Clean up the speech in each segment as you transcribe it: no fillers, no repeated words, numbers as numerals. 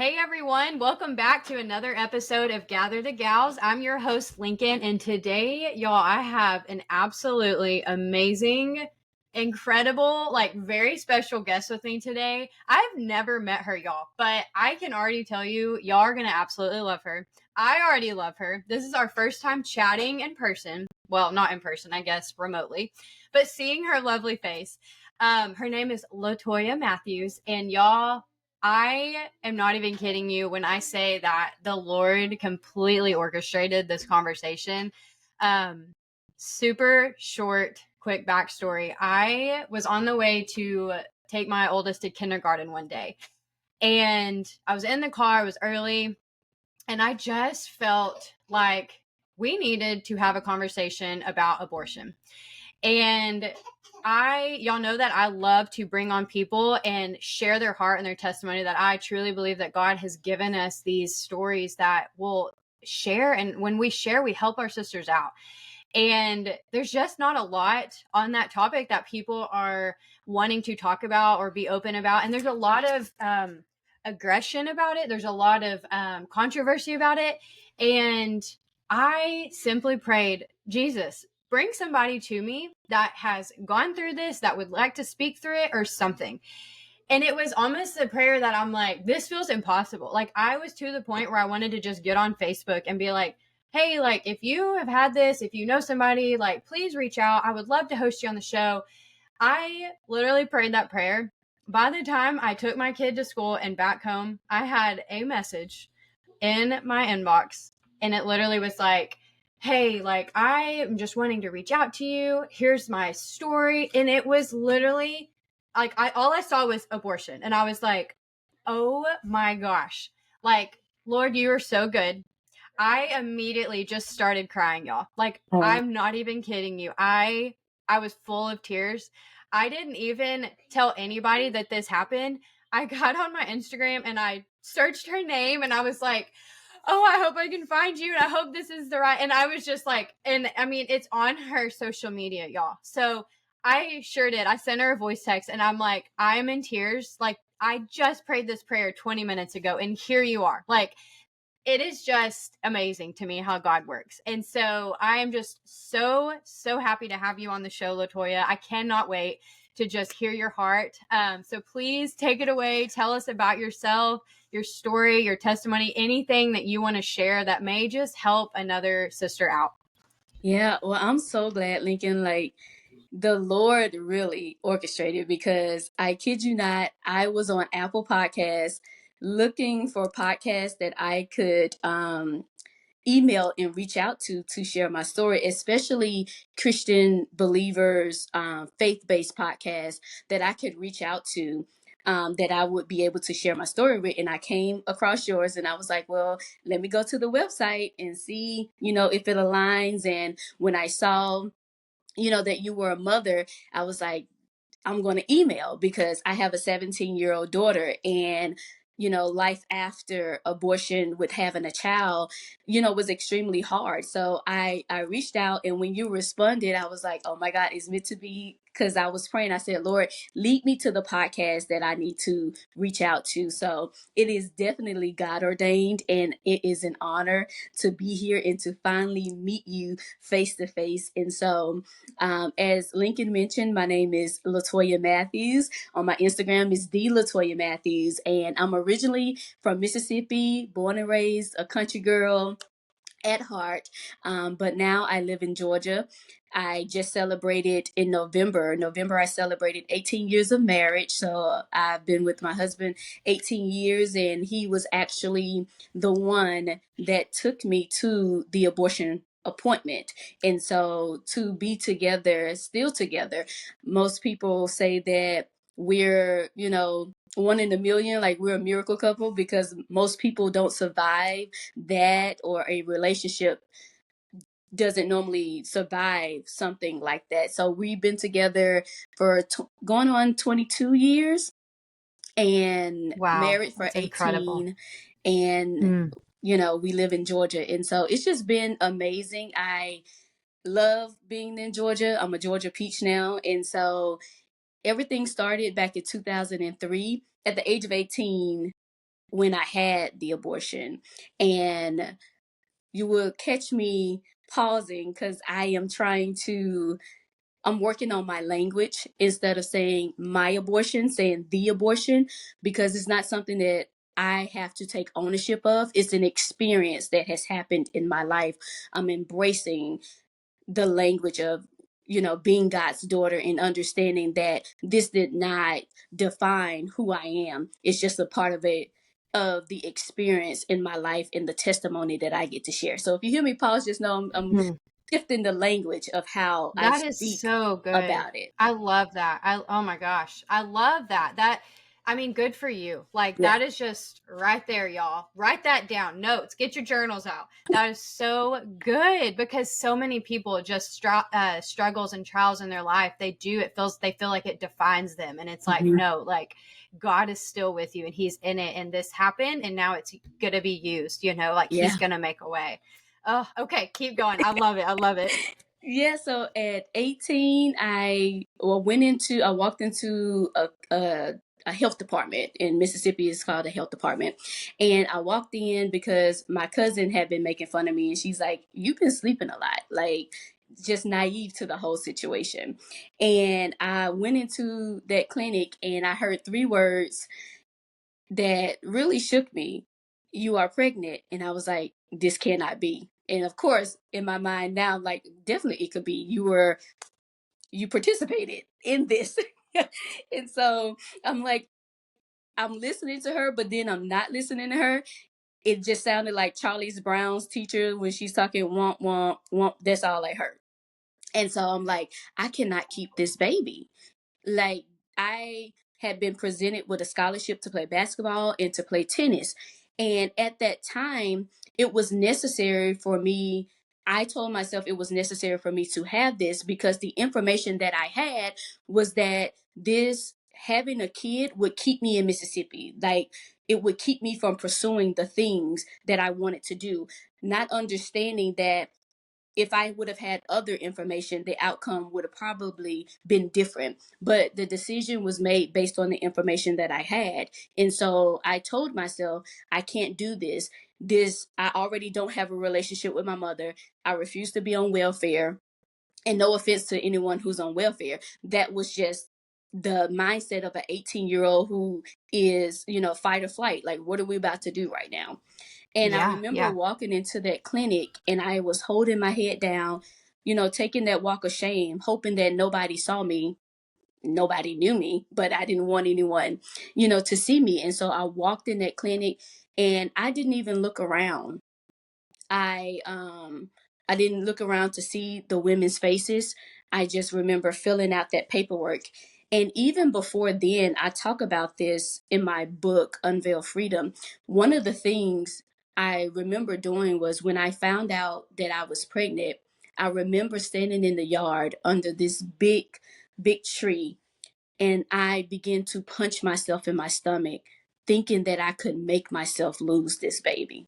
Hey everyone, welcome back to another episode of Gather the Gals. I'm your host, Lincoln, and today, y'all, I have an absolutely amazing, incredible, very special guest with me today. I've never met her, y'all, but I can already tell you, y'all are going to absolutely love her. I already love her. This is our first time chatting in person. Well, not in person, I guess, remotely, but seeing her lovely face. Her name is Latoya Mathews, and y'all, I am not even kidding you when I say that the Lord completely orchestrated this conversation. Super short, quick backstory. I was on the way to take my oldest to kindergarten one day, and I was in the car, it was early, and I just felt like we needed to have a conversation about abortion. And y'all know that I love to bring on people and share their heart and their testimony, that I truly believe that God has given us these stories that will share. And when we share, we help our sisters out. And there's just not a lot on that topic that people are wanting to talk about or be open about. And there's a lot of aggression about it. There's a lot of controversy about it. And I simply prayed, Jesus, bring somebody to me that has gone through this, that would like to speak through it or something. And it was almost a prayer that I'm like, this feels impossible. Like, I was to the point where I wanted to just get on Facebook and be like, hey, like, if you have had this, if you know somebody, like, please reach out. I would love to host you on the show. I literally prayed that prayer. By the time I took my kid to school and back home, I had a message in my inbox, and it literally was like, hey, like, I am just wanting to reach out to you. Here's my story. And it was literally like, all I saw was abortion. And I was like, oh my gosh. Like, Lord, you are so good. I immediately just started crying, y'all. Like, I'm not even kidding you. I was full of tears. I didn't even tell anybody that this happened. I got on my Instagram and I searched her name and I was like, oh, I hope I can find you. And I hope this is the right. And I was just like, and I mean, it's on her social media, y'all. So I sure did. I sent her a voice text and I'm like, I am in tears. Like, I just prayed this prayer 20 minutes ago and here you are. Like, it is just amazing to me how God works. And so I am just so, so happy to have you on the show, Latoya. I cannot wait to just hear your heart. So please take it away. Tell us about yourself, your story, your testimony, anything that you want to share that may just help another sister out. Yeah, well, I'm so glad, Lincoln. Like, the Lord really orchestrated, because I kid you not, I was on Apple Podcasts looking for podcasts that I could email and reach out to share my story, especially Christian believers, faith-based podcasts that I could reach out to. That I would be able to share my story with. And I came across yours and I was like, well, let me go to the website and see, if it aligns. And when I saw, that you were a mother, I was like, I'm going to email, because I have a 17-year-old daughter, and life after abortion with having a child, was extremely hard. So I reached out, and when you responded, I was like, oh my God, it's meant to be. Because I was praying, I said, Lord, lead me to the podcast that I need to reach out to. So it is definitely God ordained, and it is an honor to be here and to finally meet you face to face. And so, as Lincoln mentioned, my name is Latoya Mathews. On my Instagram is the Latoya Mathews, and I'm originally from Mississippi, born and raised a country girl at heart, but now I live in Georgia. I just celebrated in November. I celebrated 18 years of marriage. So I've been with my husband 18 years, and he was actually the one that took me to the abortion appointment. And so to be together, still together, most people say that we're, one in a million, like we're a miracle couple, because most people don't survive that, or a relationship doesn't normally survive something like that. So we've been together for going on 22 years, and Wow, married for that's incredible. 18. And we live in Georgia, and so it's just been amazing. I love being in Georgia. I'm a Georgia peach now, and so everything started back in 2003. At the age of 18, when I had the abortion. And you will catch me pausing because I'm working on my language instead of saying my abortion, saying the abortion, because it's not something that I have to take ownership of. It's an experience that has happened in my life. I'm embracing the language of, being God's daughter and understanding that this did not define who I am. It's just a part of the experience in my life and the testimony that I get to share. So if you hear me pause, just know I'm Mhm. shifting the language of how I That is speak so good. about it. I love that. Oh my gosh. I love that. I mean, good for you. Like, Yeah. that is just right there, y'all. Write that down. Notes. Get your journals out. That is so good, because so many people just struggles and trials in their life. They feel like it defines them, and it's like, Mhm. no, like, God is still with you, and He's in it, and this happened, and now it's gonna be used. Like, He's Yeah. gonna make a way. Oh, okay. Keep going. I love it. I love it. Yeah, so at 18, I walked into a health department in Mississippi. It's called a health department. And I walked in because my cousin had been making fun of me, and she's like, "You've been sleeping a lot." Like, just naive to the whole situation. And I went into that clinic and I heard three words that really shook me. "You are pregnant." And I was like, "This cannot be." And of course, in my mind now, I'm like, definitely it could be. You participated in this. And so I'm like, I'm listening to her, but then I'm not listening to her. It just sounded like Charlie's Brown's teacher when she's talking womp womp womp. That's all I heard. And so I'm like, I cannot keep this baby. Like, I had been presented with a scholarship to play basketball and to play tennis. And at that time, it was necessary for me. I told myself it was necessary for me to have this because the information that I had was that this having a kid would keep me in Mississippi. Like, it would keep me from pursuing the things that I wanted to do, not understanding that if I would have had other information, the outcome would have probably been different. But the decision was made based on the information that I had. And so I told myself, I can't do this. I already don't have a relationship with my mother. I refuse to be on welfare. And no offense to anyone who's on welfare. That was just the mindset of an 18-year-old who is, fight or flight. Like, what are we about to do right now? And I Yeah, remember yeah. walking into that clinic and I was holding my head down, taking that walk of shame, hoping that nobody saw me. Nobody knew me, but I didn't want anyone, to see me. And so I walked in that clinic and I didn't even look around. I didn't look around to see the women's faces. I just remember filling out that paperwork. And even before then, I talk about this in my book, Unveil Freedom. One of the things I remember doing was when I found out that I was pregnant, I remember standing in the yard under this big, big tree, and I began to punch myself in my stomach, thinking that I could make myself lose this baby.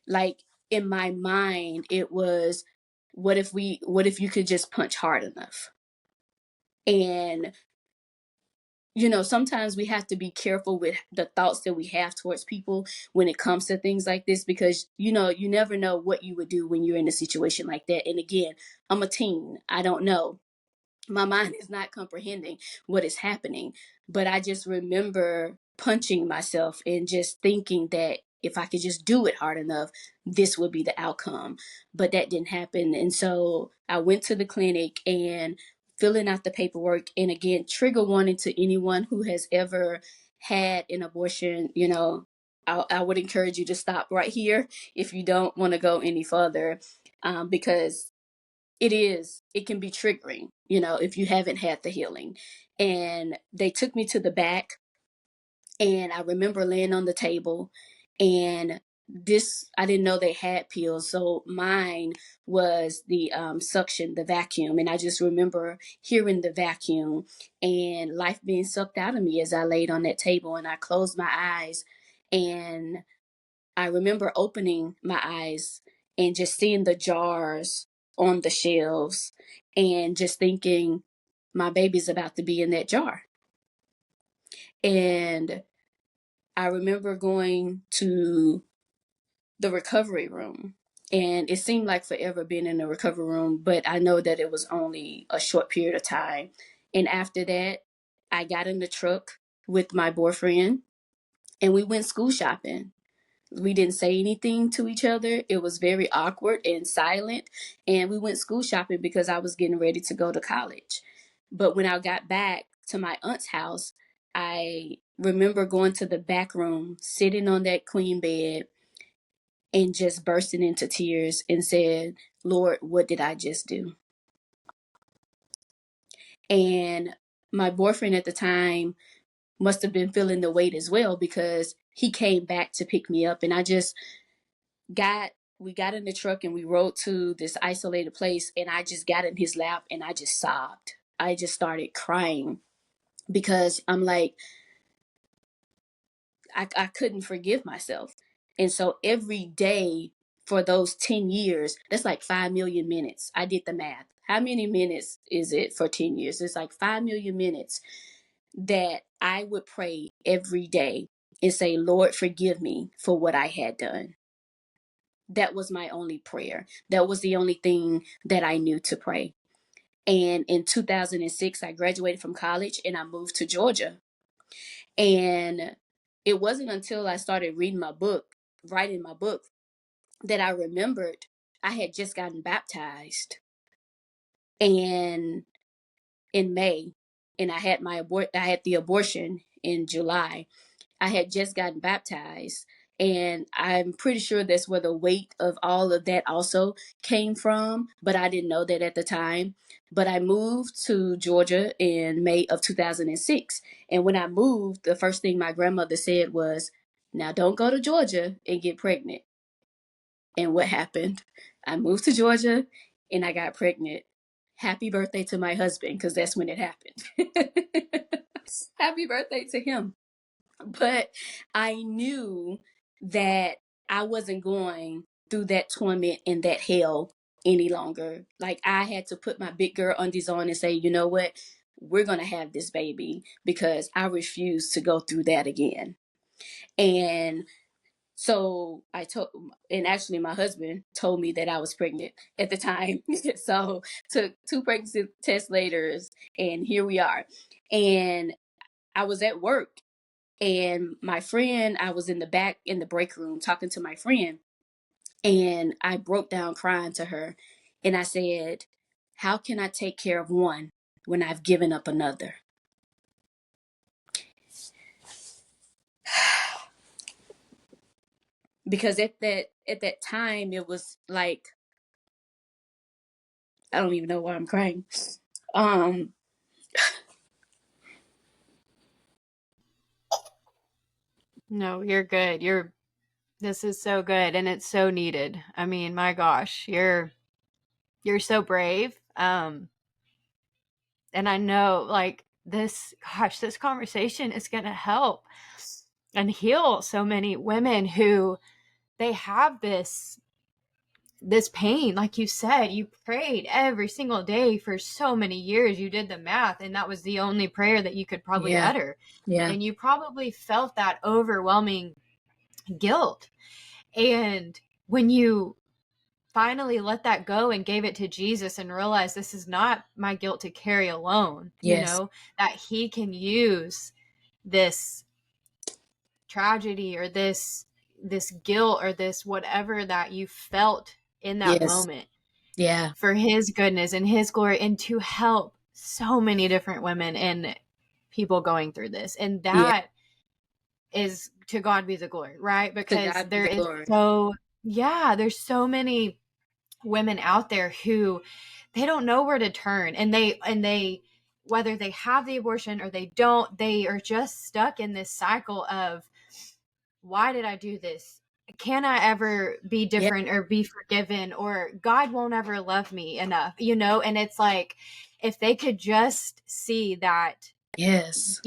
Like, in my mind, it was, what if you could just punch hard enough? And sometimes we have to be careful with the thoughts that we have towards people when it comes to things like this, because you never know what you would do when you're in a situation like that. And again, I'm a teen. I don't know. My mind is not comprehending what is happening. But I just remember punching myself and just thinking that if I could just do it hard enough, this would be the outcome. But that didn't happen. And so I went to the clinic and filling out the paperwork. And again, trigger warning to anyone who has ever had an abortion, I would encourage you to stop right here if you don't want to go any further, because it can be triggering, if you haven't had the healing. And they took me to the back, and I remember laying on the table, and I didn't know they had pills, so mine was the suction, the vacuum. And I just remember hearing the vacuum and life being sucked out of me as I laid on that table, and I closed my eyes. And I remember opening my eyes and just seeing the jars on the shelves and just thinking, my baby's about to be in that jar. And I remember going to the recovery room, and it seemed like forever being in the recovery room, but I know that it was only a short period of time. And after that, I got in the truck with my boyfriend and we went school shopping. We didn't say anything to each other. It was very awkward and silent. And we went school shopping because I was getting ready to go to college. But when I got back to my aunt's house, I remember going to the back room, sitting on that queen bed, and just bursting into tears and said, Lord, what did I just do? And my boyfriend at the time must have been feeling the weight as well, because he came back to pick me up, and we got in the truck and we rode to this isolated place, and I just got in his lap and I just sobbed. I just started crying because I'm like, I couldn't forgive myself. And so every day for those 10 years, that's like 5 million minutes. I did the math. How many minutes is it for 10 years? It's like 5 million minutes that I would pray every day and say, Lord, forgive me for what I had done. That was my only prayer. That was the only thing that I knew to pray. And in 2006, I graduated from college and I moved to Georgia. And it wasn't until I started writing my book, that I remembered I had just gotten baptized and in May, and I had I had the abortion in July. I had just gotten baptized, and I'm pretty sure that's where the weight of all of that also came from, but I didn't know that at the time. But I moved to Georgia in May of 2006. And when I moved, the first thing my grandmother said was, now don't go to Georgia and get pregnant. And what happened? I moved to Georgia and I got pregnant. Happy birthday to my husband, because that's when it happened. Happy birthday to him. But I knew that I wasn't going through that torment and that hell any longer. Like, I had to put my big girl undies on and say, you know what? We're going to have this baby, because I refuse to go through that again. And so and actually my husband told me that I was pregnant at the time. So took 2 pregnancy tests later, and here we are. And I was at work, and my friend, I was in the back in the break room talking to my friend, and I broke down crying to her. And I said, how can I take care of one when I've given up another? Because at that time, it was like, I don't even know why I'm crying. No, you're good. This is so good, and it's so needed. I mean, my gosh, you're so brave. And I know, like, this conversation is going to help and heal so many women who they have this pain. Like you said, you prayed every single day for so many years. You did the math, and that was the only prayer that you could probably utter. Yeah. And you probably felt that overwhelming guilt. And when you finally let that go and gave it to Jesus and realized this is not my guilt to carry alone, Yes. that he can use this tragedy or this guilt or this whatever that you felt in that Yes. moment Yeah. for his goodness and his glory, and to help so many different women and people going through this. And that is, to God be the glory, right? Because there is there's so many women out there who they don't know where to turn, and they whether they have the abortion or they don't, they are just stuck in this cycle of, why did I do this? Can I ever be different or be forgiven, or God won't ever love me enough, and it's like, if they could just see that, Yes.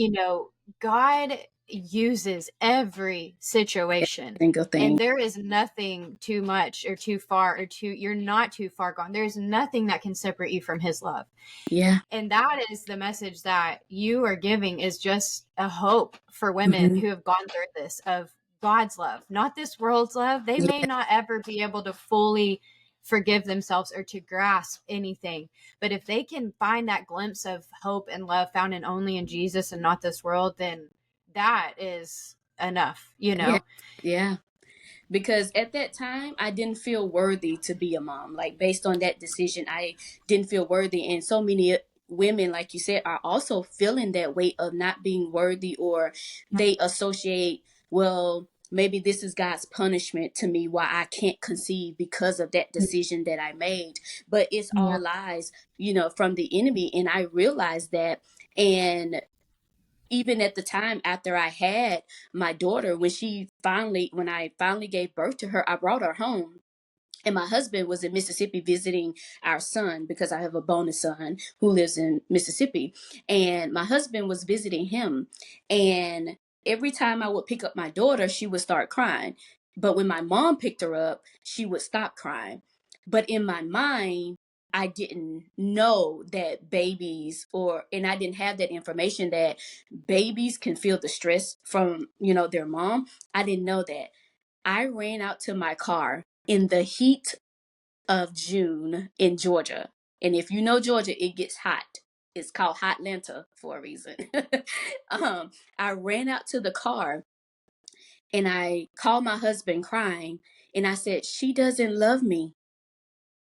God uses every situation. Single thing. And there is nothing too much or too far or you're not too far gone. There's nothing that can separate you from his love. Yeah. And that is the message that you are giving, is just a hope for women who have gone through this, of God's love, not this world's love. They may not ever be able to fully forgive themselves or to grasp anything. But if they can find that glimpse of hope and love found in only in Jesus and not this world, then that is enough, you know? Yeah. Because at that time, I didn't feel worthy to be a mom. Like, based on that decision, I didn't feel worthy. And so many women, like you said, are also feeling that weight of not being worthy, or they associate, well, maybe this is God's punishment to me why I can't conceive because of that decision that I made. But it's all lies, from the enemy. And I realized that. And even at the time after I had my daughter, when I finally gave birth to her, I brought her home. And my husband was in Mississippi visiting our son, because I have a bonus son who lives in Mississippi. And my husband was visiting him. And every time I would pick up my daughter, she would start crying. But when my mom picked her up, she would stop crying. But in my mind, I didn't know that and I didn't have that information that babies can feel the stress from, their mom. I didn't know that. I ran out to my car in the heat of June in Georgia. And if you know Georgia, it gets hot. It's called Hotlanta for a reason. I ran out to the car and I called my husband crying, and I said, "She doesn't love me."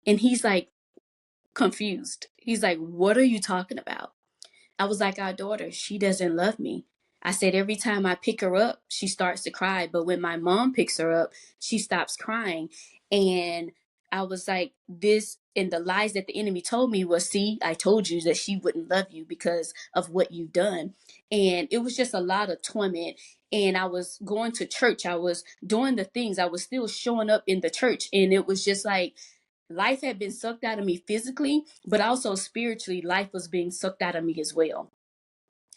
And he's like confused. He's like, "What are you talking about?" I was like, "Our daughter, she doesn't love me." I said, "Every time I pick her up, she starts to cry. But when my mom picks her up, she stops crying." And I was like, this, and the lies that the enemy told me was, "See, I told you that she wouldn't love you because of what you've done." And it was just a lot of torment. And I was going to church. I was doing the things. I was still showing up in the church. And it was just like, life had been sucked out of me physically, but also spiritually, life was being sucked out of me as well.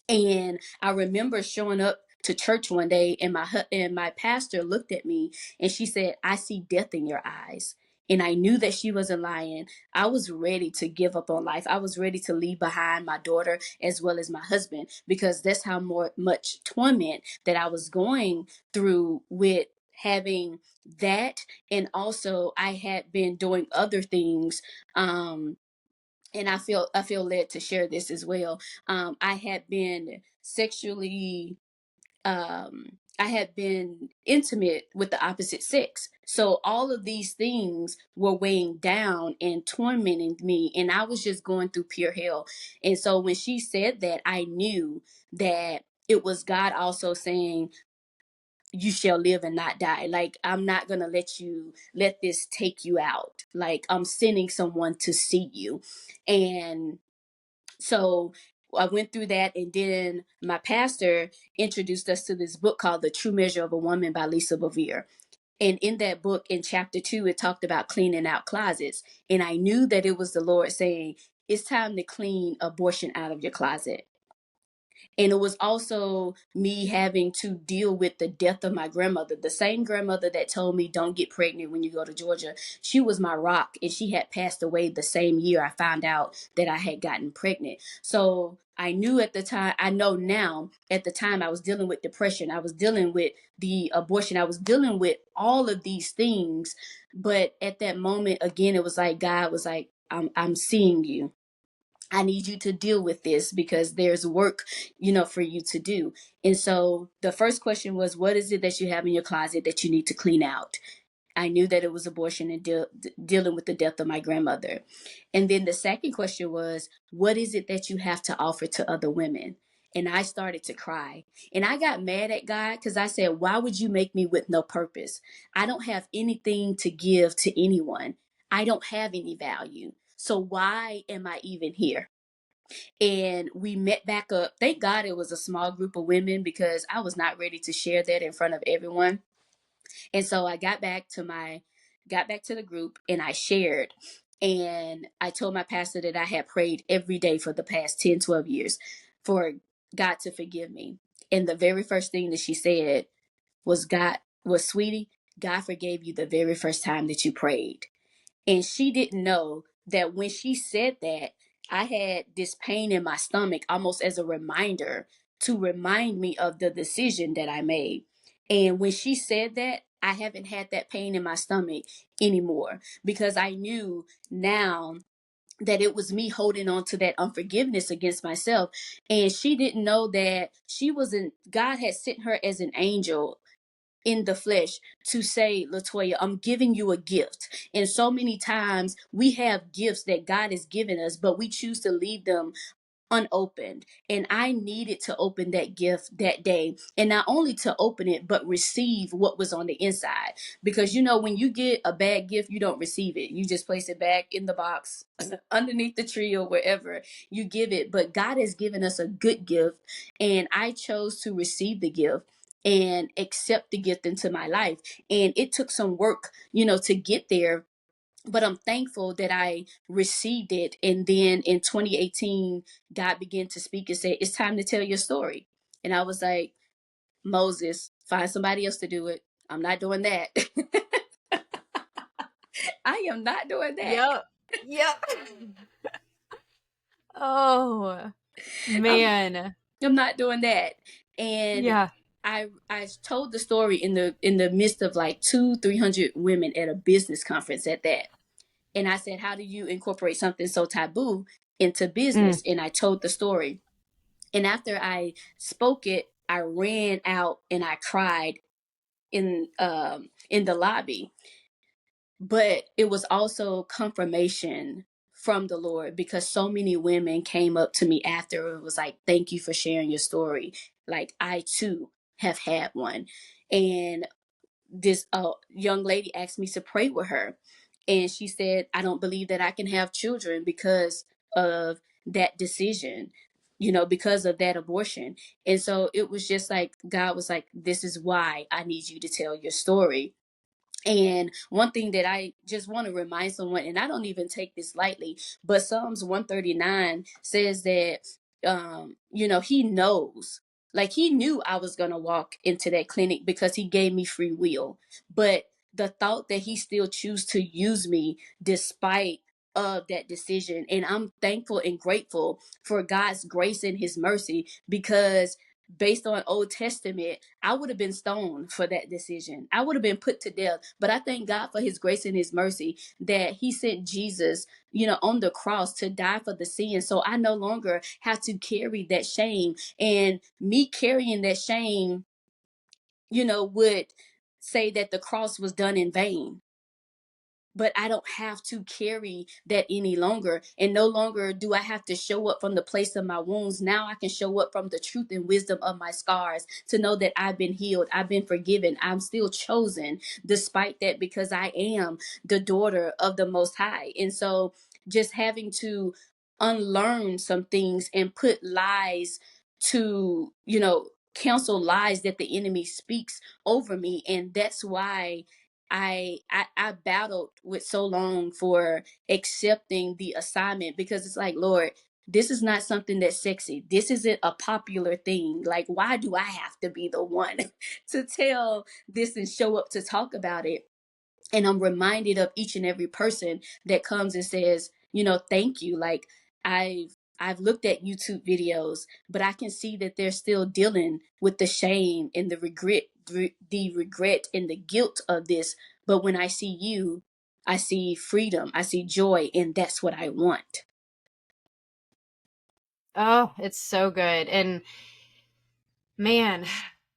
And I remember showing up to church one day, and my pastor looked at me and she said, "I see death in your eyes." And I knew that she wasn't lying. I was ready to give up on life. I was ready to leave behind my daughter as well as my husband, because that's how much torment that I was going through with having that. And also I had been doing other things. And I feel led to share this as well. I had been sexually I had been intimate with the opposite sex. So all of these things were weighing down and tormenting me, and I was just going through pure hell. And so when she said that, I knew that it was God also saying, "You shall live and not die." Like, I'm not going to let this take you out. Like, I'm sending someone to see you. And so I went through that, and then my pastor introduced us to this book called The True Measure of a Woman by Lisa Bevere. And in that book, in chapter 2, it talked about cleaning out closets. And I knew that it was the Lord saying, "It's time to clean abortion out of your closet." And it was also me having to deal with the death of my grandmother, the same grandmother that told me, "Don't get pregnant when you go to Georgia." She was my rock, and she had passed away the same year I found out that I had gotten pregnant. So I knew at the time, I know now, at the time I was dealing with depression. I was dealing with the abortion. I was dealing with all of these things. But at that moment, again, it was like God was like, I'm seeing you. I need you to deal with this because there's work, for you to do." And so the first question was, what is it that you have in your closet that you need to clean out? I knew that it was abortion and dealing with the death of my grandmother. And then the second question was, what is it that you have to offer to other women? And I started to cry. And I got mad at God because I said, "Why would you make me with no purpose? I don't have anything to give to anyone. I don't have any value. So why am I even here?" And we met back up. Thank God it was a small group of women, because I was not ready to share that in front of everyone. And so I got back to the group, and I shared. And I told my pastor that I had prayed every day for the past 10, 12 years for God to forgive me. And the very first thing that she said was, sweetie, God forgave you the very first time that you prayed. And she didn't know that when she said that, I had this pain in my stomach almost as a reminder to remind me of the decision that I made. And when she said that, I haven't had that pain in my stomach anymore, because I knew now that it was me holding on to that unforgiveness against myself. And she didn't know that God had sent her as an angel in the flesh to say, Latoya, I'm giving you a gift. And so many times we have gifts that God has given us, but we choose to leave them unopened. And I needed to open that gift that day, and not only to open it but receive what was on the inside. Because when you get a bad gift, you don't receive it, you just place it back in the box underneath the tree or wherever you give it. But God has given us a good gift, and I chose to receive the gift and accept the gift into my life. And it took some work to get there, but I'm thankful that I received it. And then in 2018, God began to speak and say, it's time to tell your story. And I was like, Moses, find somebody else to do it. I'm not doing that. I am not doing that. Yep. Yep. Oh, I'm, man. I'm not doing that. And Yeah. I told the story in the midst of like 300 women at a business conference at that. And I said, how do you incorporate something so taboo into business? And I told the story. And after I spoke it, I ran out and I cried in the lobby. But it was also confirmation from the Lord, because so many women came up to me after. It was like, thank you for sharing your story. Like, I too have had one. And this young lady asked me to pray with her. And she said, I don't believe that I can have children because of that decision, because of that abortion. And so it was just like, God was like, this is why I need you to tell your story. And one thing that I just want to remind someone, and I don't even take this lightly, but Psalms 139 says that, he knows, like he knew I was going to walk into that clinic because he gave me free will. But the thought that he still choose to use me despite of that decision. And I'm thankful and grateful for God's grace and his mercy, because based on Old Testament, I would have been stoned for that decision. I would have been put to death. But I thank God for his grace and his mercy that he sent Jesus, on the cross to die for the sin. So I no longer have to carry that shame. And me carrying that shame, would say that the cross was done in vain. But I don't have to carry that any longer. And no longer do I have to show up from the place of my wounds. Now I can show up from the truth and wisdom of my scars, to know that I've been healed, I've been forgiven, I'm still chosen despite that, because I am the daughter of the Most High. And so just having to unlearn some things and put lies to, counsel lies that the enemy speaks over me. And that's why I battled with so long for accepting the assignment, because it's like, Lord, this is not something that's sexy. This isn't a popular thing. Like, why do I have to be the one to tell this and show up to talk about it? And I'm reminded of each and every person that comes and says, thank you. Like, I've looked at YouTube videos, but I can see that they're still dealing with the shame and the regret and the guilt of this. But when I see you, I see freedom, I see joy, and that's what I want. Oh, it's so good. And man,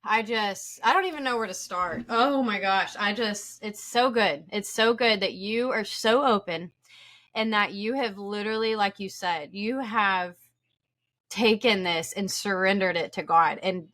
I don't even know where to start. Oh my gosh. It's so good. It's so good that you are so open, and that you have literally, like you said, you have taken this and surrendered it to God, and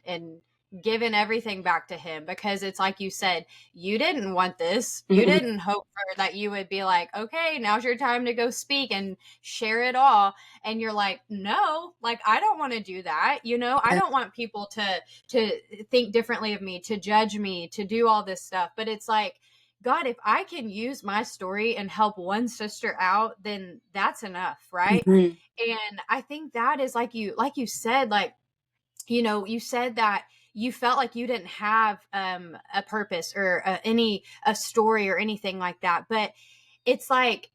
given everything back to him, because it's like you said, you didn't want this. You Mm-mm. didn't hope for that. You would be like, okay, now's your time to go speak and share it all. And you're like, no, like, I don't want to do that. I don't want people to think differently of me, to judge me, to do all this stuff. But it's like, God, if I can use my story and help one sister out, then that's enough, right? Mm-hmm. And I think that is, like you said, like, you said that you felt like you didn't have a purpose or a story or anything like that. But it's like,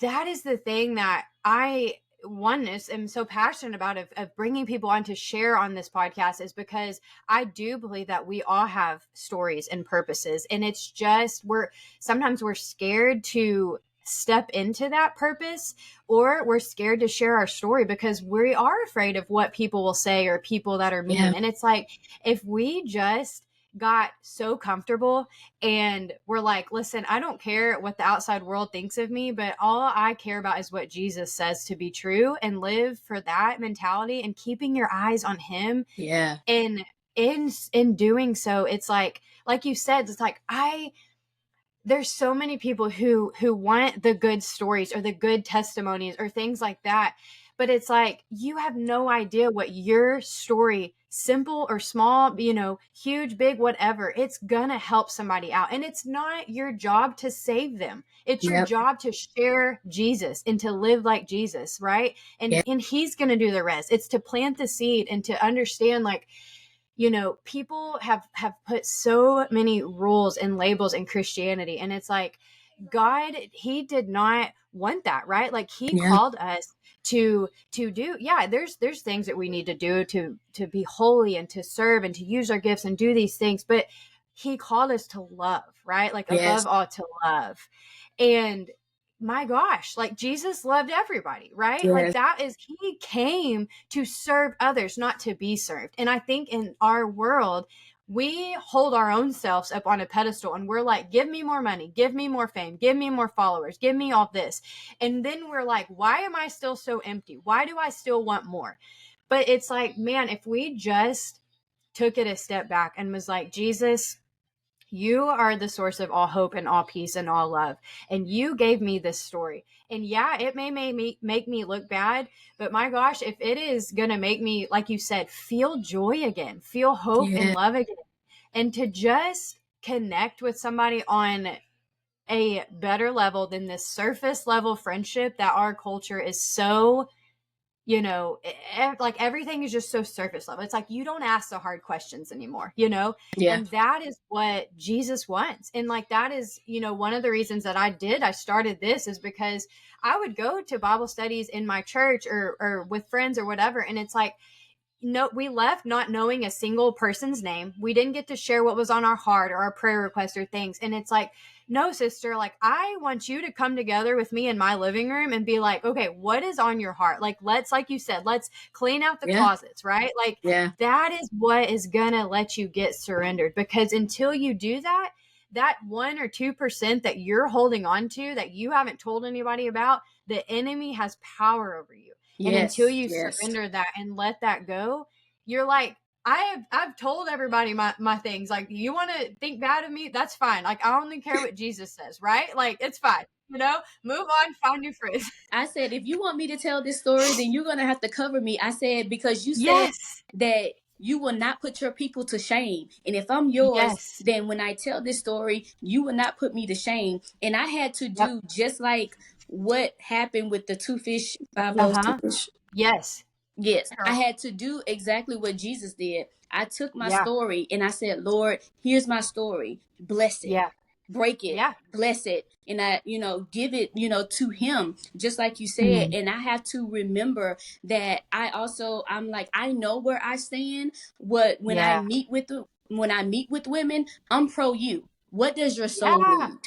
that is the thing that I oneness am so passionate about, of bringing people on to share on this podcast, is because I do believe that we all have stories and purposes. And it's just, sometimes we're scared to step into that purpose, or we're scared to share our story because we are afraid of what people will say, or people that are mean. Yeah. And it's like, if we just got so comfortable and we're like, listen, I don't care what the outside world thinks of me, but all I care about is what Jesus says to be true, and live for that mentality and keeping your eyes on him. Yeah. And in doing so, it's like you said, it's like, there's so many people who want the good stories or the good testimonies or things like that. But it's like, you have no idea what your story, simple or small, huge, big, whatever, it's gonna help somebody out. And it's not your job to save them. It's your Yep. job to share Jesus and to live like Jesus, right? Yeah. And he's gonna do the rest. It's to plant the seed and to understand, like, people have put so many rules and labels in Christianity, and it's like, God, he did not want that, right? Like, he Yeah. called us to do, yeah, there's things that we need to do to be holy and to serve and to use our gifts and do these things, but he called us to love, right? Like, Yes. above all, to love. And my gosh, like, Jesus loved everybody, right? Like, Yes. that is, he came to serve others, not to be served. And I think in our world, we hold our own selves up on a pedestal, and we're like, give me more money, give me more fame, give me more followers, give me all this. And then we're like, why am I still so empty? Why do I still want more? But it's like, man, if we just took it a step back and was like, Jesus, you are the source of all hope and all peace and all love. And you gave me this story. And yeah, it may make me look bad, but my gosh, if it is going to make me, like you said, feel joy again, feel hope and Yeah. love again, and to just connect with somebody on a better level than this surface level friendship that our culture is so, like, everything is just so surface level. It's like, you don't ask the hard questions anymore, Yeah. and that is what Jesus wants. And like, that is, one of the reasons that I started this, is because I would go to Bible studies in my church, or with friends or whatever. And it's like, no, we left not knowing a single person's name. We didn't get to share what was on our heart or our prayer requests or things. And it's like, no, sister, like, I want you to come together with me in my living room and be like, okay, what is on your heart? Like, like you said, let's clean out the Yeah. closets, right? Like, Yeah. that is what is gonna let you get surrendered. Because until you do that, that 1 or 2% that you're holding on to, that you haven't told anybody about, the enemy has power over you. And until Yes. you Yes. surrender that and let that go, you're like, I've told everybody my things. Like, you want to think bad of me? That's fine. Like, I only care what Jesus says, right? Like, it's fine. Move on, find new friends. I said, if you want me to tell this story, then you're going to have to cover me. I said, because you said Yes. that you will not put your people to shame. And if I'm yours, Yes. then when I tell this story, you will not put me to shame. And I had to Yep. do just like what happened with the 2 fish, 5 loaves, Uh-huh. 2 fish. Yes. Yes, I Girl. had to do exactly what Jesus did. I took my Yeah. story and I said, Lord, here's my story. Bless it, Yeah. break it, Yeah. bless it. And I, give it, to him, just like you said. Mhm. And I have to remember that I'm like, I know where I stand. When I Yeah. meet with women, I'm pro you. What does your soul Yeah. need?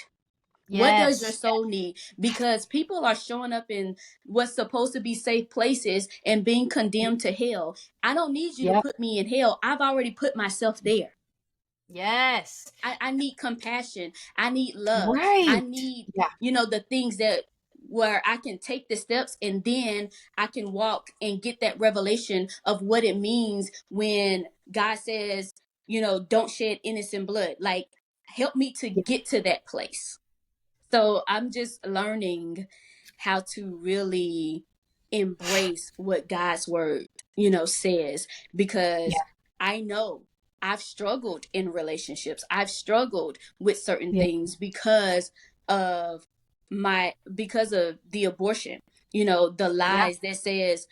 What does your Yes. soul need? Because people are showing up in what's supposed to be safe places and being condemned to hell. I don't need you to Yep. put me in hell. I've already put myself there. Yes. I need compassion. I need love. I Right. need, Yeah. the things that where I can take the steps and then I can walk and get that revelation of what it means when God says, don't shed innocent blood. Like, help me to Yeah. get to that place. So I'm just learning how to really embrace what God's word, says, because I know I've struggled in relationships. I've struggled with certain Yeah. things of because of the abortion, the Yeah. lies that says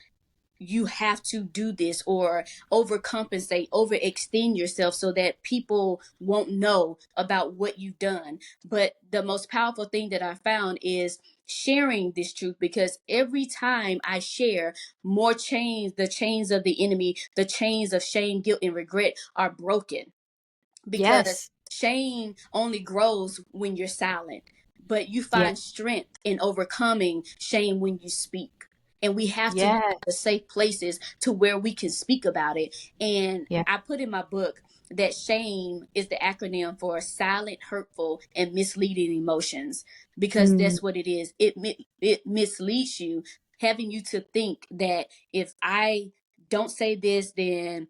you have to do this or overcompensate, overextend yourself so that people won't know about what you've done. But the most powerful thing that I found is sharing this truth, because every time I share, more chains, the chains of the enemy, the chains of shame, guilt, and regret are broken, because Yes. shame only grows when you're silent, but you Yeah. find strength in overcoming shame when you speak. And we have to be Yeah. in the safe places to where we can speak about it. And Yeah. I put in my book that shame is the acronym for silent, hurtful, and misleading emotions, because Mm, that's what it is. It misleads you, having you to think that if I don't say this, then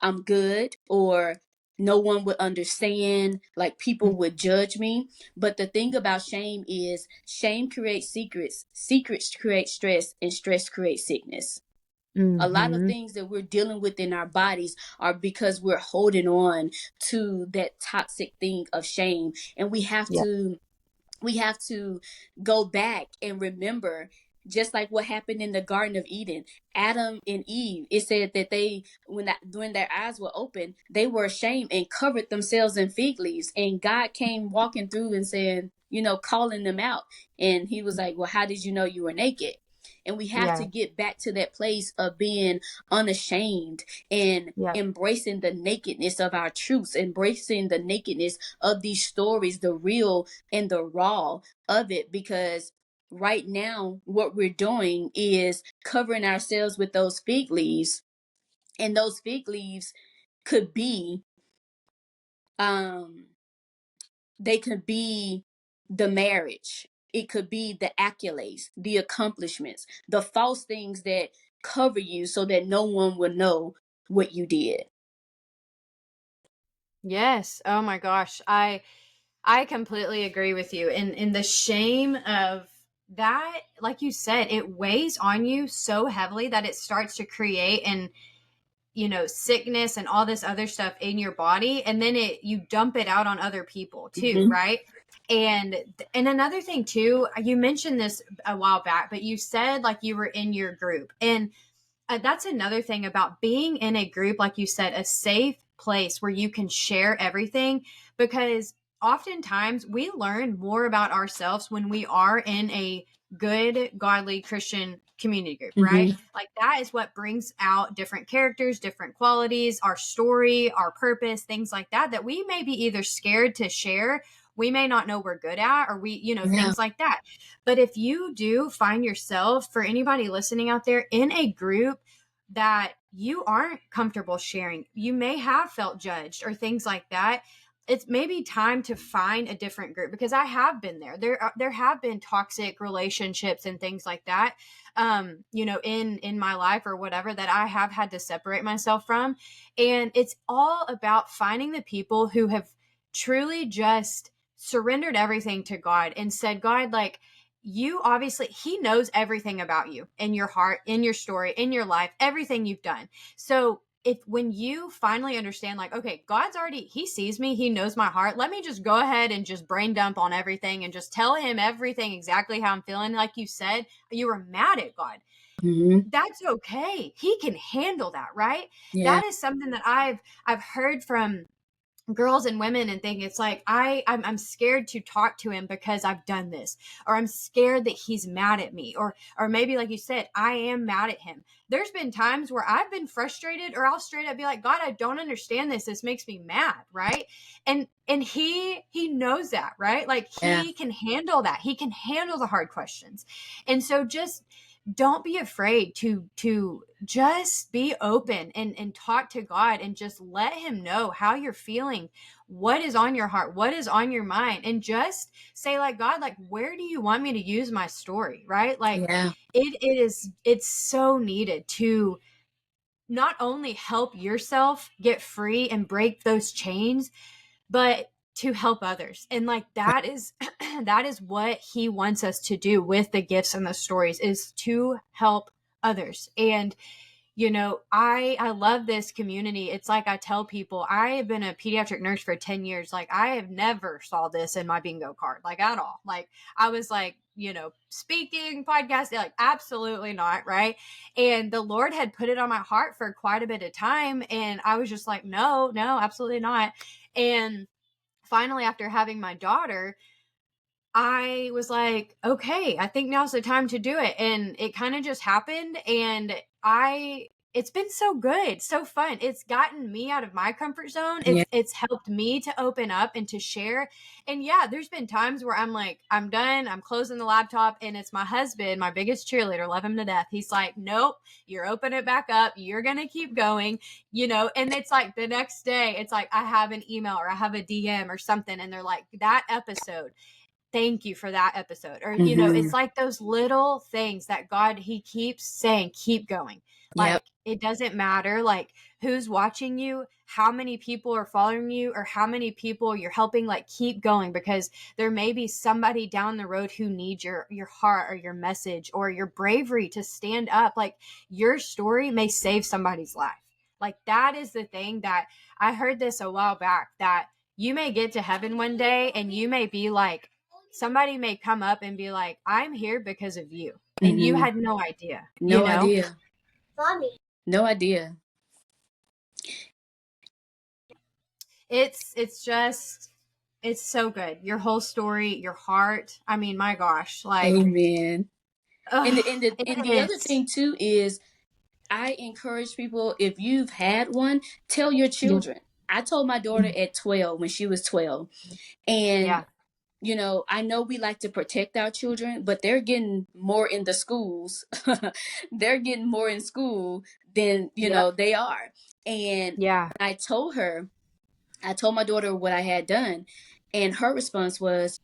I'm good, or no one would understand, like people mm, would judge me. But the thing about shame is shame creates secrets, secrets create stress, and stress creates sickness. A lot of mhm. things that we're dealing with in our bodies are because we're holding on to that toxic thing of shame. And Yeah. we have to go back and remember, just like what happened in the Garden of Eden. Adam and Eve, it said that they, when their eyes were open, they were ashamed and covered themselves in fig leaves, and God came walking through and saying, calling them out, and he was like, well, how did you know you were naked? And we have to Yeah. get back to that place of being unashamed and Yeah. embracing the nakedness of our truths, embracing the nakedness of these stories, the real and the raw of it. Because right now, what we're doing is covering ourselves with those fig leaves, and those fig leaves could be, um they could be the marriage, it could be the accolades, the accomplishments, the false things that cover you so that no one will know what you did. Yes. Oh my gosh. I completely agree with you. And the shame of that, like you said, it weighs on you so heavily that it starts to create and sickness and all this other stuff in your body, and then you dump it out on other people too, Mm-hmm. right? And another thing too, you mentioned this a while back, but you said like you were in your group, and that's another thing about being in a group, like you said, a safe place where you can share everything, because oftentimes we learn more about ourselves when we are in a good, godly Christian community group, right? Mm-hmm. Like that is what brings out different characters, different qualities, our story, our purpose, things like that, that we may be either scared to share. We may not know we're good at, or Yeah. things like that. But if you do find yourself, for anybody listening out there, in a group that you aren't comfortable sharing, you may have felt judged or things like that, it's maybe time to find a different group, because I have been there. There have been toxic relationships and things like that, in my life or whatever, that I have had to separate myself from. And it's all about finding the people who have truly just surrendered everything to God and said, God, like, you obviously, he knows everything about you, in your heart, in your story, in your life, everything you've done. So if, when you finally understand, like, okay, God's already, he sees me, he knows my heart, let me just go ahead and just brain dump on everything and just tell him everything, exactly how I'm feeling. Like you said, you were mad at God. Mm-hmm. That's okay, he can handle that, right? Yeah. That is something that I've heard from girls and women, and think it's like, I'm scared to talk to him because I've done this, or I'm scared that he's mad at me, or maybe, like you said, I am mad at him. There's been times where I've been frustrated, or I'll straight up be like, God, I don't understand this makes me mad, right? And he knows that, right? Like, Yeah. he can handle that, he can handle the hard questions. And so just don't be afraid to just be open and talk to God, and just let him know how you're feeling, what is on your heart, what is on your mind, and just say, like, God, like, where do you want me to use my story, right? Like, Yeah. it's so needed to not only help yourself get free and break those chains, but to help others. And like, that is that is what he wants us to do with the gifts and the stories, is to help others. And I love this community. It's like I tell people, I have been a pediatric nurse for 10 years. Like, I have never saw this in my bingo card, like, at all. Like, I was like, speaking, podcasting, like, absolutely not, right? And the Lord had put it on my heart for quite a bit of time, and I was just like, no, no, absolutely not. And finally, after having my daughter, I was like, okay, I think now's the time to do it. And it kind of just happened. And it's been so good, so fun. It's gotten me out of my comfort zone. Yeah. It's helped me to open up and to share. And yeah, there's been times where I'm like, I'm done, I'm closing the laptop, and it's my husband, my biggest cheerleader, love him to death. He's like, nope, you're opening it back up. You're going to keep going, and it's like the next day, it's like I have an email or I have a DM or something, and they're like, that episode, thank you for that episode. Or, it's like those little things that God, he keeps saying, keep going. Yep. Like, it doesn't matter like who's watching you, how many people are following you, or how many people you're helping. Like, keep going, because there may be somebody down the road who needs your heart or your message or your bravery to stand up. Like, your story may save somebody's life. Like, that is the thing that I heard this a while back, that you may get to heaven one day and you may be like, somebody may come up and be like, I'm here because of you. And you had no idea, No idea. Mommy. No idea. It's so good. Your whole story, your heart. I mean, my gosh, like, amen. And the is. other thing too is, I encourage people, if you've had one, tell your children. I told my daughter at 12, when she was 12, and I know we like to protect our children, but they're getting more in the schools. They're getting more in school than, they are. And I told my daughter what I had done, and her response was,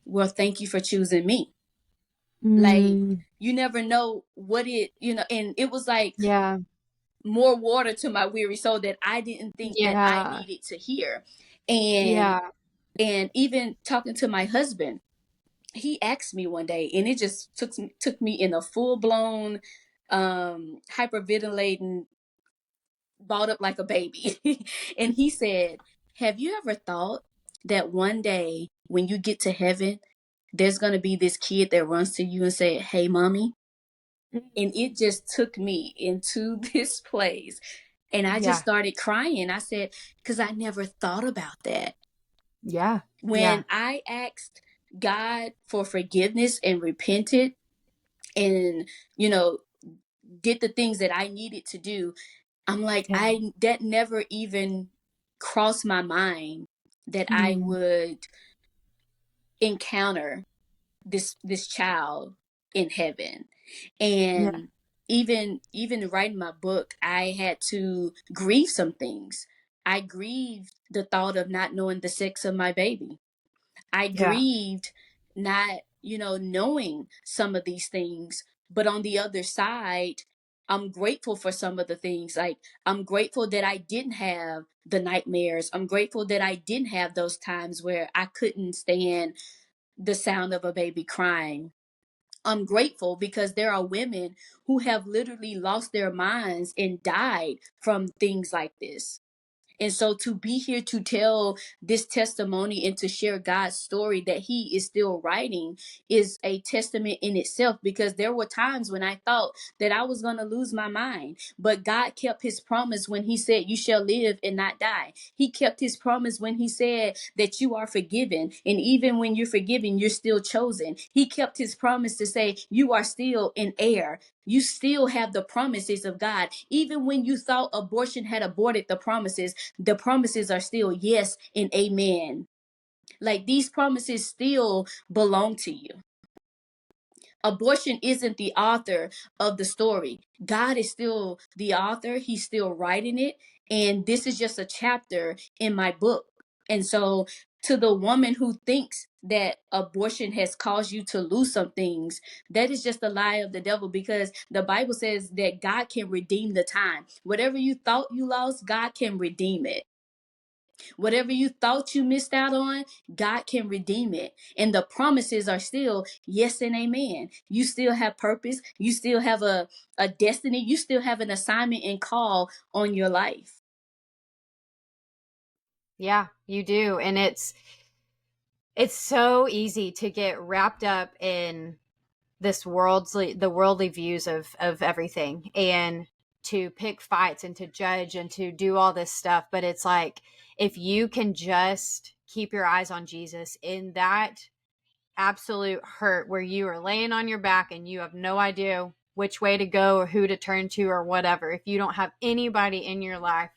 well, thank you for choosing me. Like, you never know what and it was like more water to my weary soul that I didn't think that I needed to hear. And even talking to my husband, he asked me one day, and it just took me in a full-blown hyperventilating, balled up like a baby. And he said, have you ever thought that one day when you get to heaven, there's going to be this kid that runs to you and say, hey, mommy? And it just took me into this place. And I just started crying. I said, because I never thought about that. When I asked God for forgiveness and repented and, did the things that I needed to do, I'm like, that never even crossed my mind that I would encounter this child in heaven. And even writing my book, I had to grieve some things. I grieved the thought of not knowing the sex of my baby. I grieved not, knowing some of these things. But on the other side, I'm grateful for some of the things. Like, I'm grateful that I didn't have the nightmares. I'm grateful that I didn't have those times where I couldn't stand the sound of a baby crying. I'm grateful because there are women who have literally lost their minds and died from things like this. And so to be here to tell this testimony and to share God's story that he is still writing is a testament in itself, because there were times when I thought that I was going to lose my mind, but God kept his promise when he said, you shall live and not die. He kept his promise when he said that you are forgiven. And even when you're forgiven, you're still chosen. He kept his promise to say you are still an heir. You still have the promises of God. Even when you thought abortion had aborted the promises are still yes and amen. Like, these promises still belong to you. Abortion isn't the author of the story. God is still the author. He's still writing it. And this is just a chapter in my book. And so, to the woman who thinks that abortion has caused you to lose some things, that is just a lie of the devil, because the Bible says that God can redeem the time. Whatever you thought you lost, God can redeem it. Whatever you thought you missed out on, God can redeem it. And the promises are still yes and amen. You still have purpose. You still have a destiny. You still have an assignment and call on your life. Yeah, you do. And it's so easy to get wrapped up in the worldly views of everything, and to pick fights and to judge and to do all this stuff. But it's like, if you can just keep your eyes on Jesus in that absolute hurt where you are laying on your back and you have no idea which way to go or who to turn to or whatever, if you don't have anybody in your life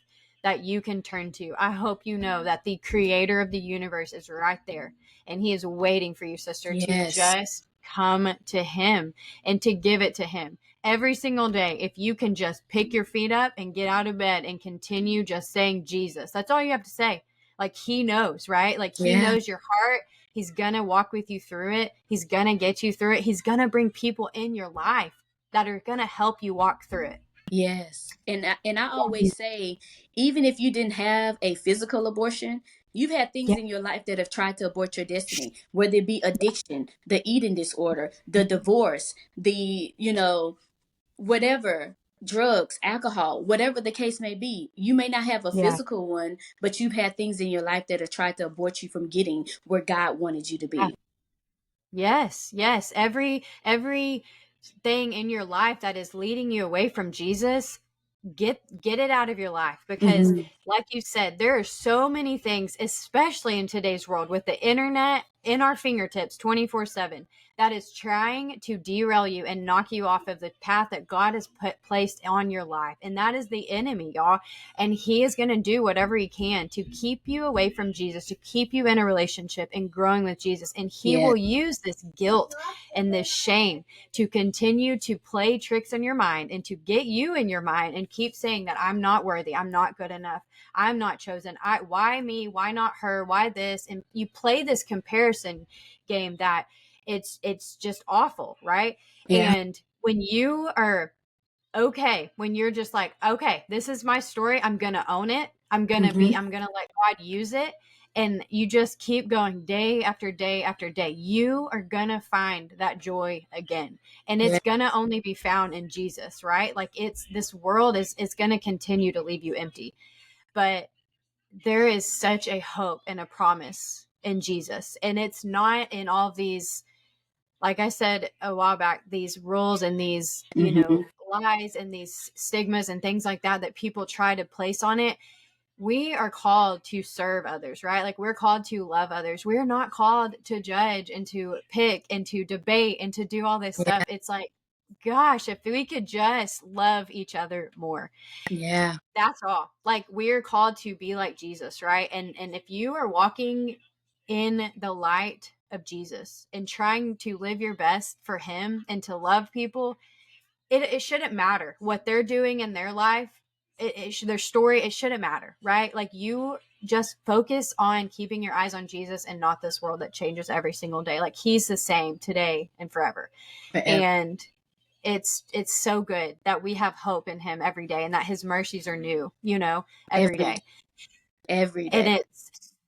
that you can turn to, I hope you know that the creator of the universe is right there, and he is waiting for you, sister, to Yes. just come to him and to give it to him every single day. If you can just pick your feet up and get out of bed and continue just saying Jesus, that's all you have to say. Like, he knows, right? Like, he Yeah. knows your heart. He's going to walk with you through it. He's going to get you through it. He's going to bring people in your life that are going to help you walk through it. Yes. And I always say, even if you didn't have a physical abortion, you've had things Yeah. in your life that have tried to abort your destiny, whether it be addiction, the eating disorder, the divorce, the, whatever, drugs, alcohol, whatever the case may be. You may not have a Yeah. physical one, but you've had things in your life that have tried to abort you from getting where God wanted you to Yeah. be. Yes. Yes. Every thing in your life that is leading you away from Jesus, get it out of your life, because Hmm. like you said, there are so many things, especially in today's world with the internet in our fingertips 24/7, that is trying to derail you and knock you off of the path that God has placed on your life. And that is the enemy, y'all. And he is going to do whatever he can to keep you away from Jesus, to keep you in a relationship and growing with Jesus. And he Yes. will use this guilt and this shame to continue to play tricks in your mind and to get you in your mind and keep saying that I'm not worthy, I'm not good enough, I'm not chosen, why me, why not her, why this? And you play this comparison game that it's just awful, right? Yeah. And when you are okay, when you're just like, okay, this is my story, I'm gonna own it, Hmm. I'm gonna let God use it, and you just keep going day after day after day, you are gonna find that joy again. And it's Yeah. gonna only be found in Jesus, right? Like, it's this world is gonna continue to leave you empty, but there is such a hope and a promise in Jesus. And it's not in all of these, like I said a while back, these rules and these, Hmm. lies and these stigmas and things like that people try to place on it. We are called to serve others, right? Like, we're called to love others. We're not called to judge and to pick and to debate and to do all this stuff. Yeah. It's like, gosh, if we could just love each other more. Yeah. That's all. Like, we're called to be like Jesus, right? And if you are walking in the light of Jesus and trying to live your best for him and to love people, it shouldn't matter what they're doing in their life. Their story, it shouldn't matter, right? Like, you just focus on keeping your eyes on Jesus and not this world that changes every single day. Like, he's the same today and forever. Forever. And it's so good that we have hope in him every day, and that his mercies are new, every Every day. every And day.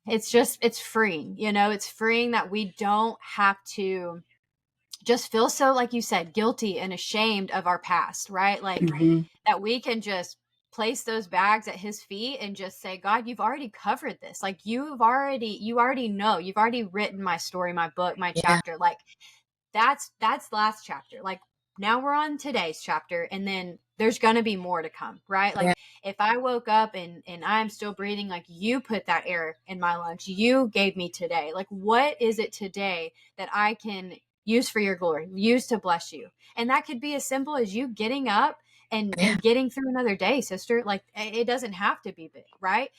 it's freeing, it's freeing that we don't have to just feel so, like you said, guilty and ashamed of our past, right? Like, Hmm. that we can just place those bags at his feet and just say, God, you've already covered this. Like, you already know, you've already written my story, my book, my Yeah. chapter. Like, that's last chapter. Like, now we're on today's chapter, and then there's gonna be more to come, right? Like, Yeah. if I woke up and I'm still breathing, like, you put that air in my lungs, you gave me today. Like, what is it today that I can use for your glory, use to bless you? And that could be as simple as you getting up Yeah. and getting through another day, sister. Like, it doesn't have to be big, right?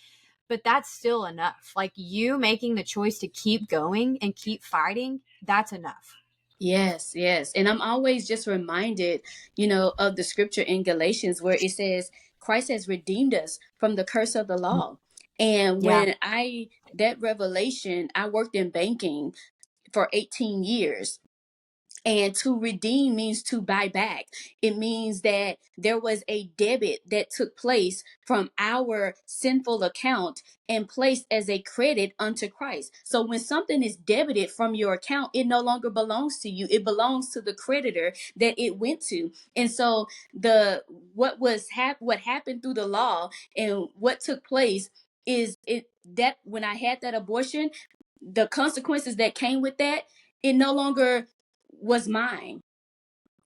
But that's still enough. Like, you making the choice to keep going and keep fighting, that's enough. Yes, yes. And I'm always just reminded, of the scripture in Galatians where it says Christ has redeemed us from the curse of the law. And Yeah. that revelation, I worked in banking for 18 years. And to redeem means to buy back. It means that there was a debit that took place from our sinful account and placed as a credit unto Christ. So when something is debited from your account, it no longer belongs to you. It belongs to the creditor that it went to. And so the what happened through the law and what took place is it that when I had that abortion, the consequences that came with that, it no longer was mine,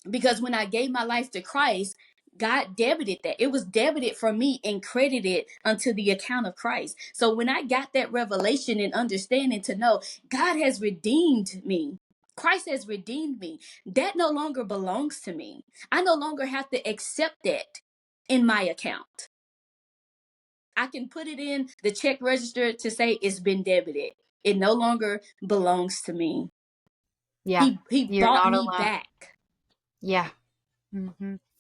because when I gave my life to Christ, God debited that. It was debited from me and credited unto the account of Christ. So when I got that revelation and understanding to know God has redeemed me, Christ has redeemed me, that no longer belongs to me. I no longer have to accept that in my account. I can put it in the check register to say it's been debited. It no longer belongs to me. Yeah. He You're bought not me alone. back. Yeah.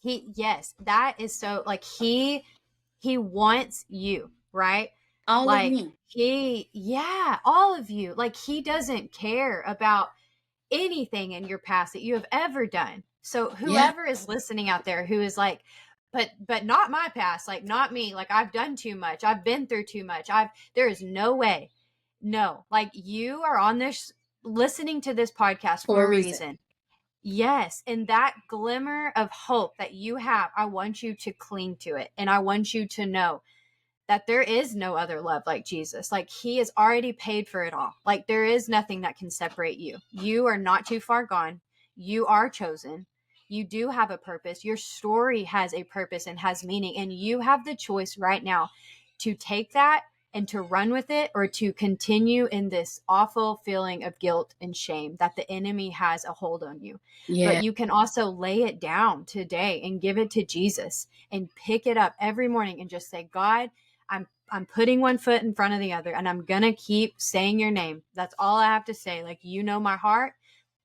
Yes, that is so, like, he wants you, right? All of Like, me. yeah, all of you. Like, he doesn't care about anything in your past that you have ever done. So Yeah. whoever is listening out there who is like, but not my past, like, not me, like, I've done too much, I've been through too much, there is no way. No, like, you are on this, listening to this podcast For for a a reason. reason. Yes. And that glimmer of hope that you have, I want you to cling to it. And I want you to know that there is no other love like Jesus. Like, he has already paid for it all. Like, there is nothing that can separate you. You are not too far gone. You are chosen. You do have a purpose. Your story has a purpose and has meaning. And you have the choice right now to take that and to run with it, or to continue in this awful feeling of guilt and shame that the enemy has a hold on you. But Yeah. you can also lay it down today and give it to Jesus and pick it up every morning and just say, God, I'm putting one foot in front of the other, and I'm going to keep saying your name. That's all I have to say. Like, you know my heart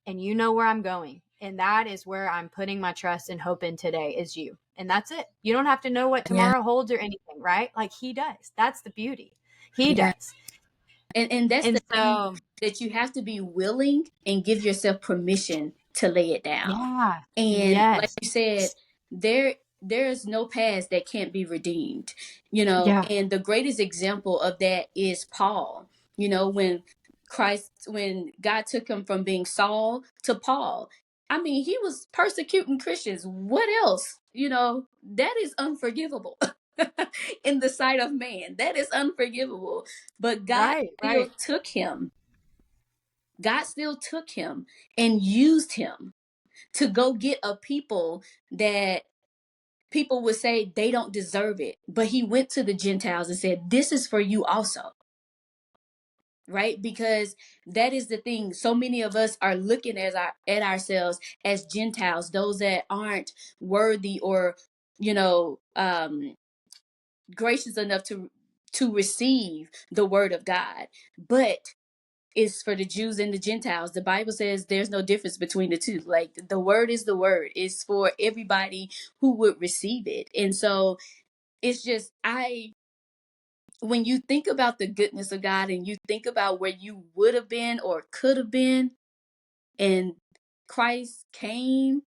and you know where I'm going. And that is where I'm putting my trust and hope in today, is you. And that's it. You don't have to know what Yeah. tomorrow holds or anything, right? Like, he does. That's the beauty. He Yeah. does. And that's And the thing, so, that you have to be willing and give yourself permission to lay it down. yeah. And like Yes. you said, there there's no past that can't be redeemed. You know, Yeah. and the greatest example of that is Paul. You know, when God took him from being Saul to Paul. I mean, he was persecuting Christians. What else? You know, that is unforgivable. In the sight of man, that is unforgivable. But Right. Right. God still took him and used him to go get a people that people would say they don't deserve it. But he went to the Gentiles and said, this is for you also. Right? Because that is the thing. So many of us are looking at ourselves as Gentiles, those that aren't worthy or, you know, gracious enough to receive the word of God. But it's for the Jews and the Gentiles. The Bible says there's no difference between the two. Like, the word is the word. It's for everybody who would receive it. And so it's just, when you think about the goodness of God and you think about where you would have been or could have been, and Christ came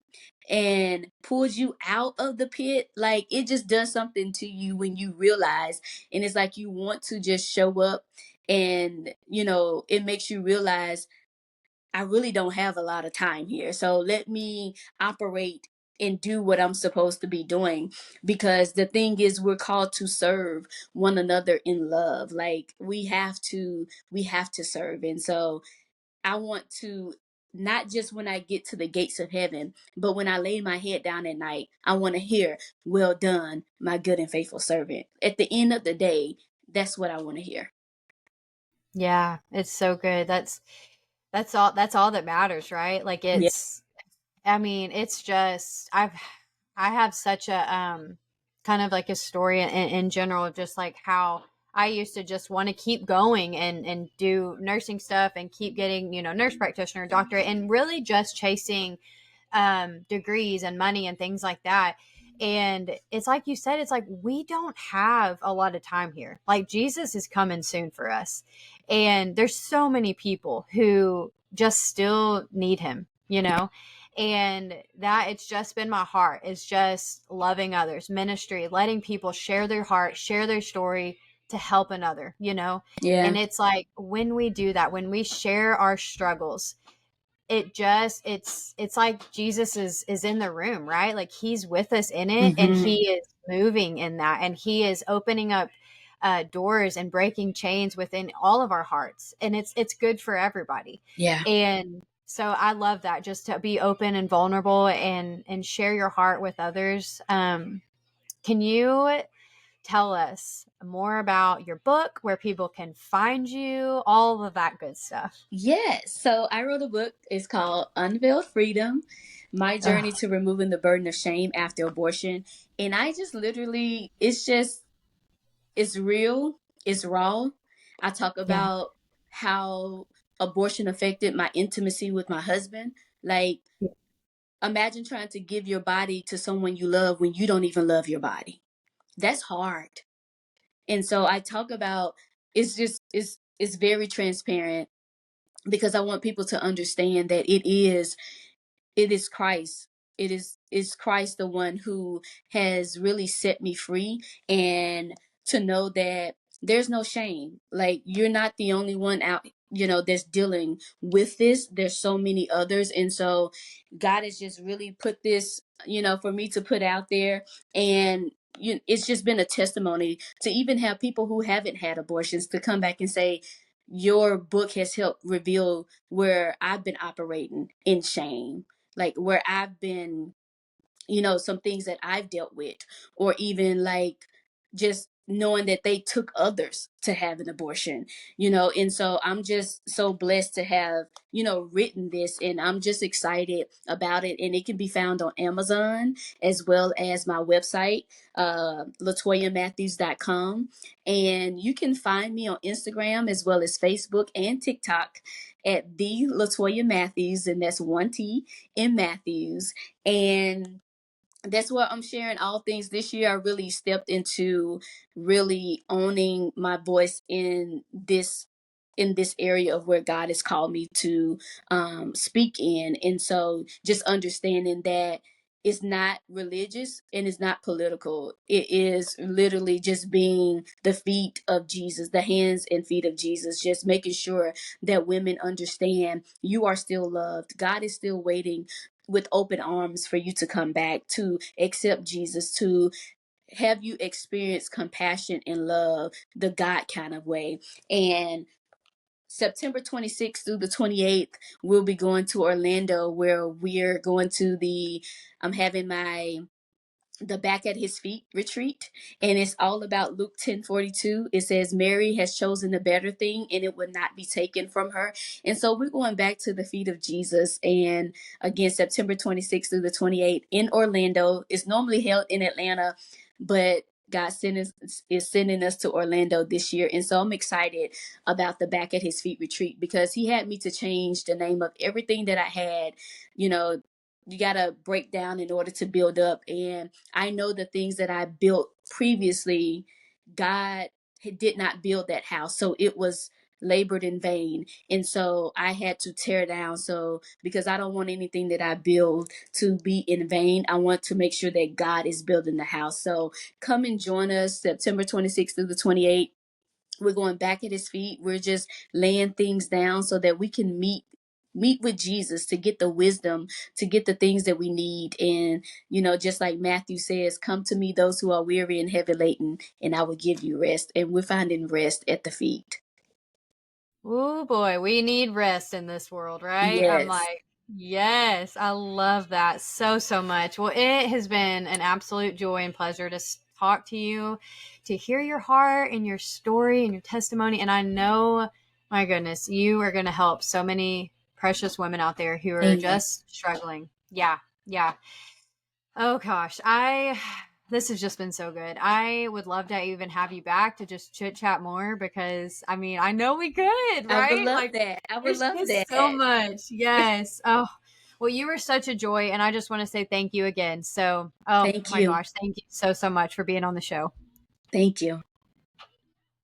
and pulled you out of the pit, like, it just does something to you when you realize. And it's like you want to just show up, and you know, it makes you realize, I really don't have a lot of time here. So let me operate and do what I'm supposed to be doing. Because the thing is, we're called to serve one another in love. Like, we have to serve. And so I want to, not just when I get to the gates of heaven, but when I lay my head down at night, I want to hear, well done, my good and faithful servant. At the end of the day, that's what I want to hear. Yeah. It's so good. That's all that matters, right? Like, Yeah. I mean, it's just, I have such a kind of like a story in general of just like how I used to just want to keep going and do nursing stuff and keep getting, nurse practitioner, doctorate, and really just chasing degrees and money and things like that. And it's like you said, it's like, we don't have a lot of time here. Like, Jesus is coming soon for us. And there's so many people who just still need him, you know? And that it's just been my heart. It's just loving others, ministry, letting people share their heart, share their story to help another, you know? Yeah. And it's like when we do that, when we share our struggles, it's like Jesus is in the room, right? Like he's with us in it, and Hmm. he is moving in that, and he is opening up doors and breaking chains within all of our hearts, and it's good for everybody. Yeah. And so I love that, just to be open and vulnerable and share your heart with others. Can you tell us more about your book, where people can find you, all of that good stuff? Yes. So I wrote a book. It's called Unveiled Freedom: My Journey Oh, to Removing the Burden of Shame After Abortion. And I just literally, it's real, it's raw. I talk yeah. about how abortion affected my intimacy with my husband. Like, imagine trying to give your body to someone you love when you don't even love your body. That's hard. And so I talk about, it's very transparent because I want people to understand that it is Christ. It is Christ, the one who has really set me free, and to know that there's no shame. Like, you're not the only one out, that's dealing with this. There's so many others. And so God has just really put this, for me to put out there. And it's just been a testimony to even have people who haven't had abortions to come back and say, your book has helped reveal where I've been operating in shame, like where I've been, some things that I've dealt with, or even like just knowing that they took others to have an abortion, and so I'm just so blessed to have, written this, and I'm just excited about it. And it can be found on Amazon as well as my website, latoyamathews.com. And you can find me on Instagram as well as Facebook and TikTok at the Latoya Mathews, and that's one T in Mathews. And that's where I'm sharing all things. This year I really stepped into really owning my voice in this area of where God has called me to speak in. And so just understanding that it's not religious and it's not political. It is literally just being the feet of Jesus, the hands and feet of Jesus, just making sure that women understand you are still loved. God is still waiting with open arms for you to come back, to accept Jesus, to have you experience compassion and love the God kind of way. And September 26th through the 28th, we'll be going to Orlando, where we're going to I'm having the Back at His Feet retreat, and it's all about Luke 10:42. It says Mary has chosen the better thing, and it would not be taken from her. And so we're going back to the feet of Jesus. And again, September 26th through the 28th in Orlando. It's normally held in Atlanta, but is sending us to Orlando this year. And so I'm excited about the Back at His Feet retreat, because he had me to change the name of everything that I had. you know you got to break down in order to build up. And I know the things that I built previously, God did not build that house. So it was labored in vain. And so I had to tear down. So, because I don't want anything that I build to be in vain, I want to make sure that God is building the house. So come and join us September 26th through the 28th. We're going back at his feet. We're just laying things down so that we can meet with Jesus, to get the wisdom, to get the things that we need. And, just like Matthew says, come to me, those who are weary and heavy laden, and I will give you rest. And we're finding rest at the feet. Oh boy, we need rest in this world, right? I'm Yes. like, yes, I love that so, so much. Well, it has been an absolute joy and pleasure to talk to you, to hear your heart and your story and your testimony. And I know, my goodness, you are going to help so many precious women out there who are Amen. just struggling. Yeah, yeah. Oh gosh, this has just been so good. I would love to even have you back to just chit chat more, because I mean, I know we could, I would right? love Like that. I would there's love just so that. much. Yes. Oh, well, you were such a joy, and I just want to say thank you again. So, oh Thank my you. gosh, thank you so so much for being on the show. Thank you.